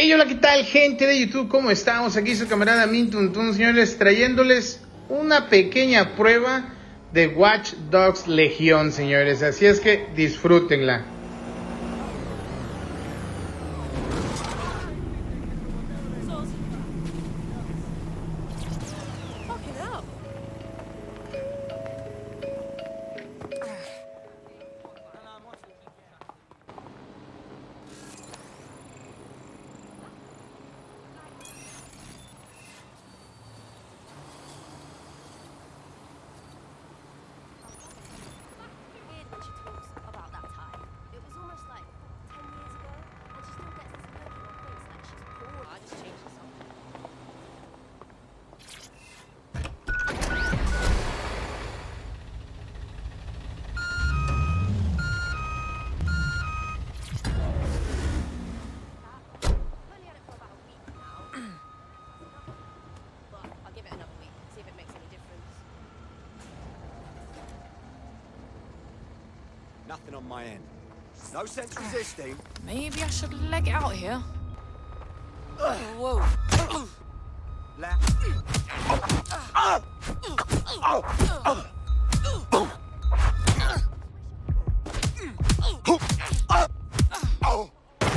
Hey, hola, ¿qué tal, gente de YouTube? ¿Cómo estamos? Aquí su camarada Mintuntun, señores, trayéndoles una pequeña prueba de Wachtdogs Legión, señores. Así es que disfrútenla. Nothing on my end. No sense resisting. Maybe I should leg it out here. Whoa.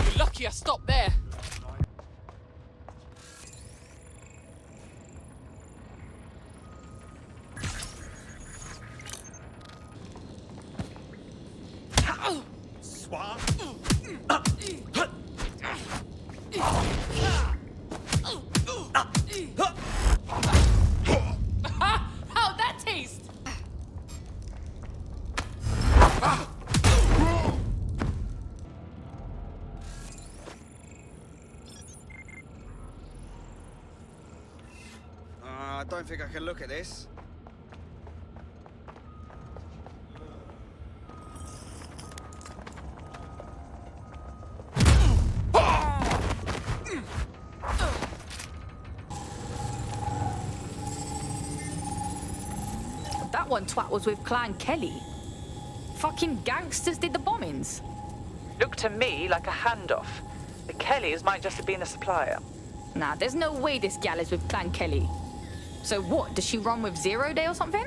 You're lucky I stopped there. How'd that taste? I don't think I can look at this. That one twat was with Clan Kelly. Fucking gangsters did the bombings. Looked to me like a handoff. The Kellys might just have been a supplier. Nah, there's no way this gal is with Clan Kelly. So what, does she run with 0 Day or something?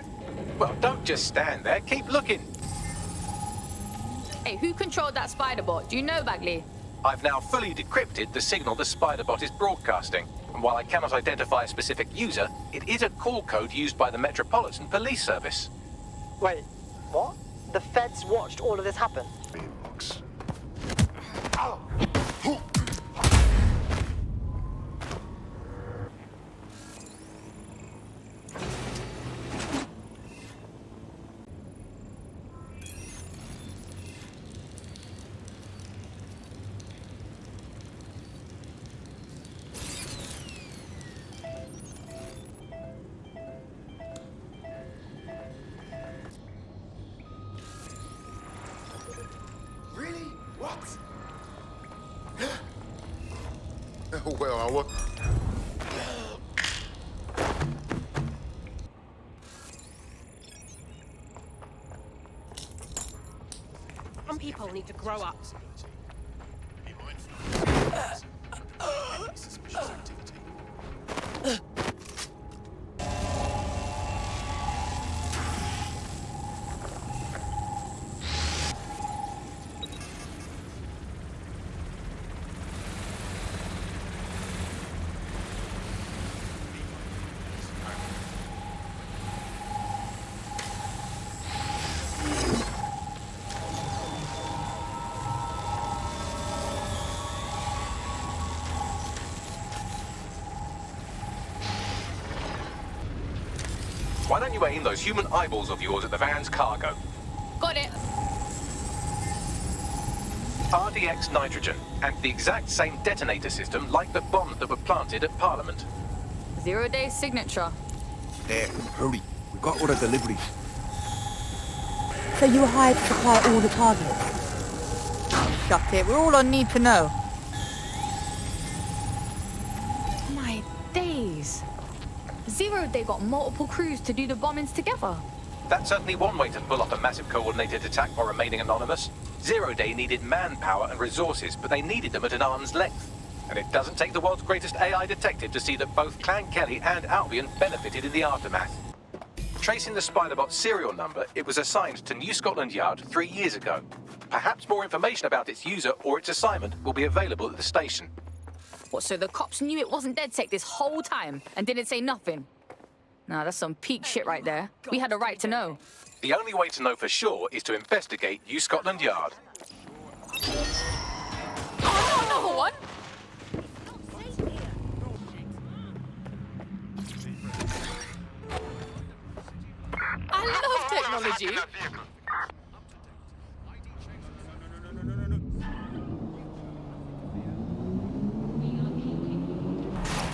Well, don't just stand there. Keep looking. Hey, who controlled that spider bot? Do you know, Bagley? I've now fully decrypted the signal the spider bot is broadcasting. And while I cannot identify a specific user, it is a call code used by the Metropolitan Police Service. Wait, what? The feds watched all of this happen? Inbox. Really? What? Well, I was... Some people need to grow up. Be mindful. Any suspicious activity. Why don't you aim those human eyeballs of yours at the van's cargo? Got it. RDX nitrogen, and the exact same detonator system like the bombs that were planted at Parliament. 0 Day signature. There, hurry. We've got all the deliveries. So you were hired to supply all the targets? Shut it, we're all on need to know. My days. 0 Day got multiple crews to do the bombings together. That's certainly one way to pull off a massive coordinated attack while remaining anonymous. 0 Day needed manpower and resources, but they needed them at an arm's length. And it doesn't take the world's greatest AI detective to see that both Clan Kelly and Albion benefited in the aftermath. Tracing the Spider-Bot's serial number, it was assigned to New Scotland Yard 3 years ago. Perhaps more information about its user or its assignment will be available at the station. What, so the cops knew it wasn't DedSec this whole time and didn't say nothing? Nah, that's some peak shit right there. We had a right to know. The only way to know for sure is to investigate New Scotland Yard. Oh, another one? I love technology.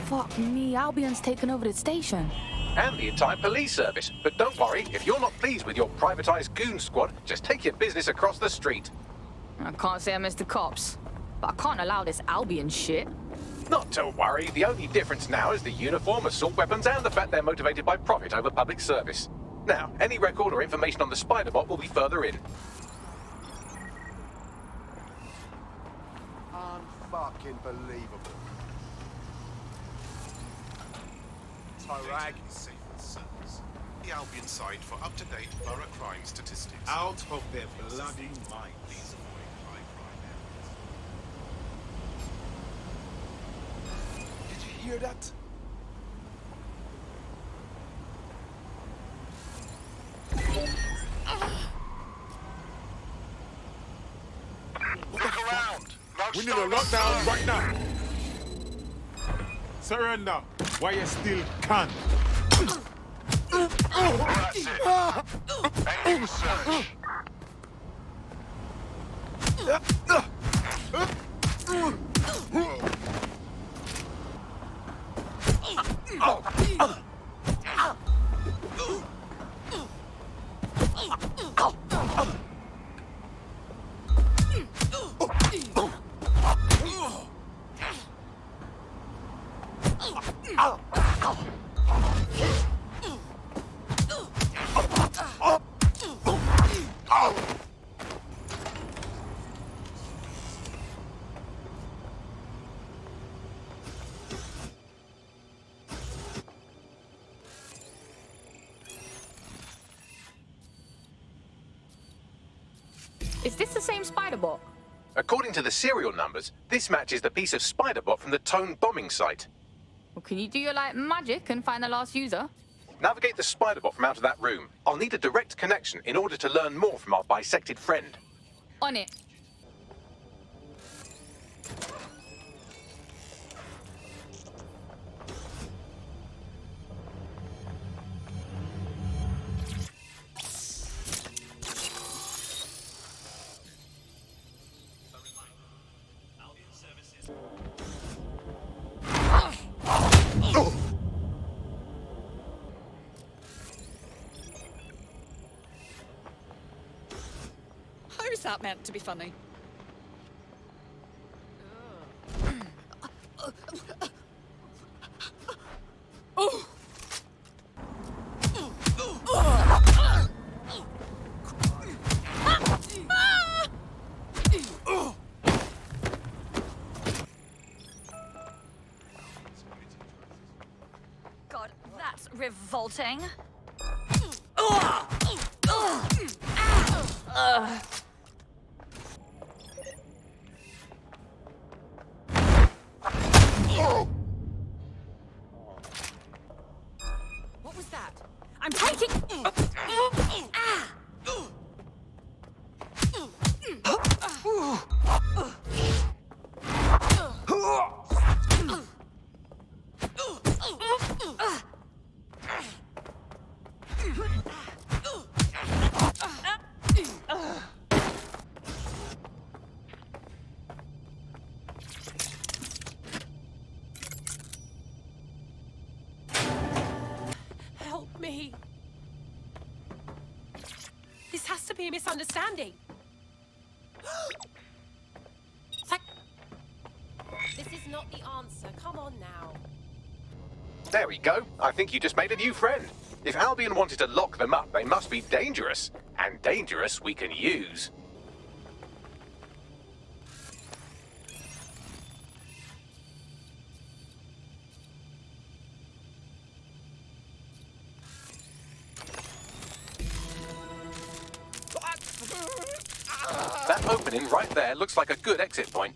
Fuck me, Albion's taken over the station. And the entire police service. But don't worry, if you're not pleased with your privatized goon squad, just take your business across the street. I can't say I miss the cops, but I can't allow this Albion shit. Not to worry, the only difference now is the uniform, assault weapons, and the fact they're motivated by profit over public service. Now, any record or information on the Spider-Bot will be further in. Unfucking believable. Data is safe and service. The Albion site for up-to-date borough crime statistics. Out of their bloody mind. Please avoid high crime areas. Did you hear that? Look around! We need a lockdown right now. Surrender while you still can. That's it. Ending the search. Is this the same Spider-Bot? According to the serial numbers, this matches the piece of Spider-Bot from the Tone bombing site. Well, can you do your, magic and find the last user? Navigate the Spider-Bot from out of that room. I'll need a direct connection in order to learn more from our bisected friend. On it. How's that meant to be funny? Oh! God, that's revolting. What was that? I'm taking... Help me. This has to be a misunderstanding. This is not the answer. Come on now. There we go. I think you just made a new friend. If Albion wanted to lock them up, they must be dangerous. And dangerous we can use. opening right there looks like a good exit point.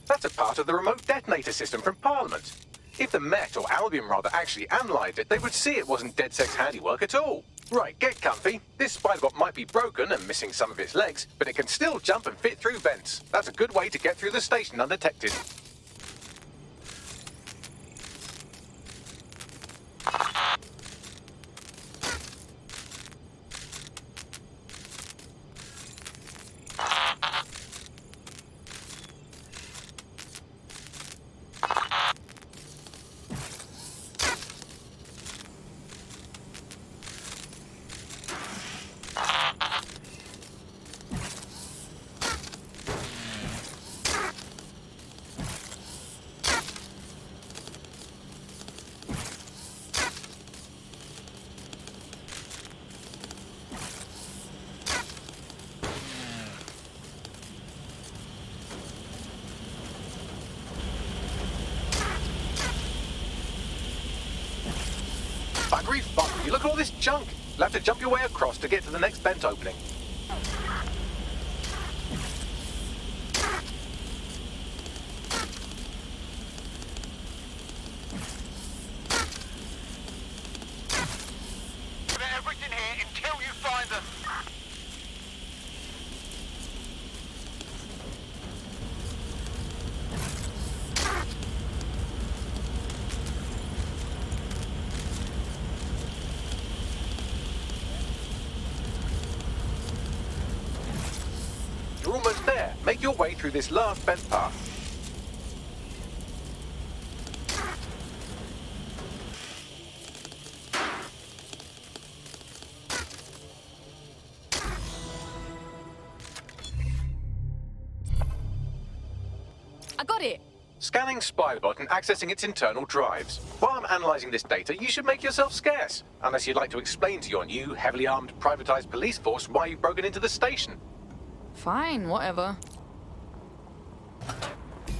That's a part of the remote detonator system from Parliament. If the Met, or Albion rather, actually analysed it, they would see it wasn't DedSec's handiwork at all. Right, get comfy. This spider-bot might be broken and missing some of its legs, but it can still jump and fit through vents. That's a good way to get through the station undetected. Buggery fun. You look at all this junk. You'll have to jump your way across to get to the next vent opening. Everything here until you find them. You're almost there. Make your way through this last vent path. I got it. Scanning Spiderbot and accessing its internal drives. While I'm analysing this data, you should make yourself scarce. Unless you'd like to explain to your new, heavily armed, privatised police force why you've broken into the station. Fine, whatever.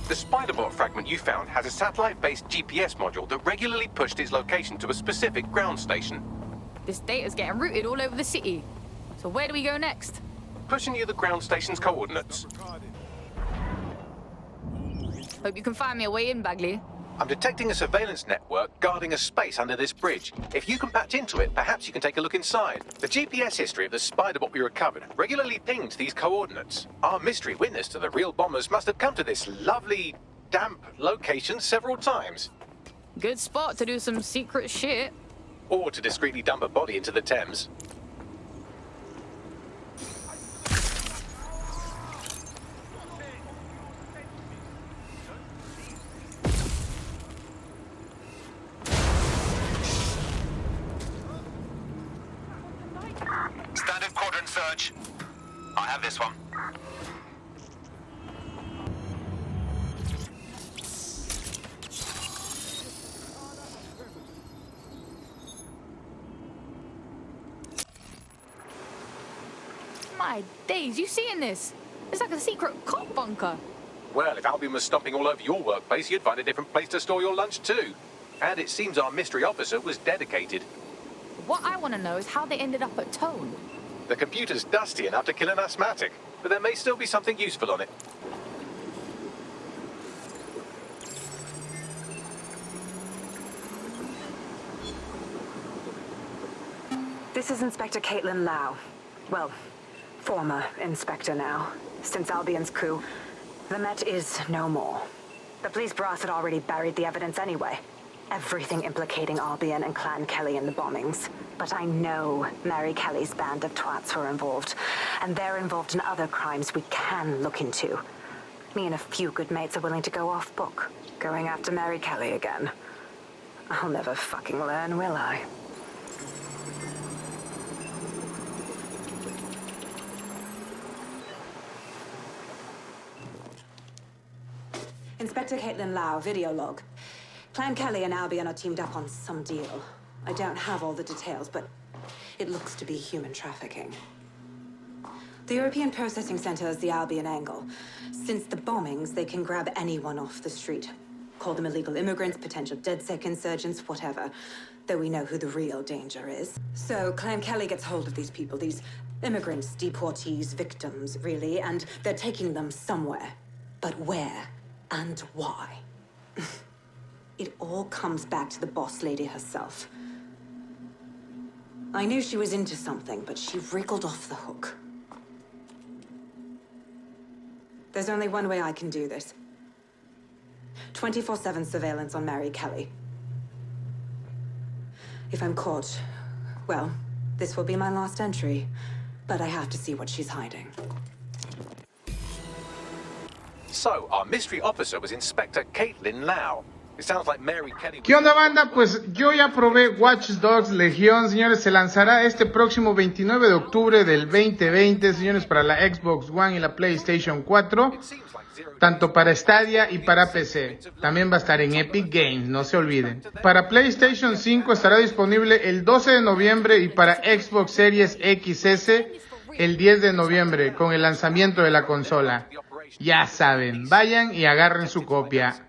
The Spiderbot fragment you found has a satellite-based GPS module that regularly pushed its location to a specific ground station. This data's getting routed all over the city. So where do we go next? Pushing you the ground station's coordinates. Hope you can find me a way in, Bagley. I'm detecting a surveillance network guarding a space under this bridge. If you can patch into it, perhaps you can take a look inside. The GPS history of the Spiderbot we recovered regularly pinged these coordinates. Our mystery witness to the real bombers must have come to this lovely, damp location several times. Good spot to do some secret shit. Or to discreetly dump a body into the Thames. Standard quadrant search. I have this one. My days, you seeing this? It's like a secret cop bunker. Well, if Albion was stomping all over your workplace, you'd find a different place to store your lunch too. And it seems our mystery officer was dedicated. What I want to know is how they ended up at Tone. The computer's dusty enough to kill an asthmatic, but there may still be something useful on it. This is Inspector Caitlin Lau. Well, former Inspector now. Since Albion's coup, the Met is no more. The police brass had already buried the evidence anyway. Everything implicating Albion and Clan Kelly in the bombings. But I know Mary Kelly's band of twats were involved, and they're involved in other crimes we can look into. Me and a few good mates are willing to go off book, going after Mary Kelly again. I'll never fucking learn, will I? Inspector Caitlin Lau, video log. Clan Kelly and Albion are teamed up on some deal. I don't have all the details, but it looks to be human trafficking. The European Processing Center is the Albion angle. Since the bombings, they can grab anyone off the street. Call them illegal immigrants, potential DedSec insurgents, whatever. Though we know who the real danger is. So Clan Kelly gets hold of these people, these immigrants, deportees, victims, really, and they're taking them somewhere. But where and why? It all comes back to the boss lady herself. I knew she was into something, but she wriggled off the hook. There's only one way I can do this. 24/7 surveillance on Mary Kelly. If I'm caught, well, this will be my last entry. But I have to see what she's hiding. So, our mystery officer was Inspector Caitlin Lau. It sounds like Mary Kelly... ¿Qué onda, banda? Pues yo ya probé Wachtdogs Legión, señores. Se lanzará este próximo 29 de octubre del 2020, señores, para la Xbox One y la PlayStation 4. Tanto para Stadia y para PC. También va a estar en Epic Games, no se olviden. Para PlayStation 5 estará disponible el 12 de noviembre y para Xbox Series XS el 10 de noviembre con el lanzamiento de la consola. Ya saben, vayan y agarren su copia.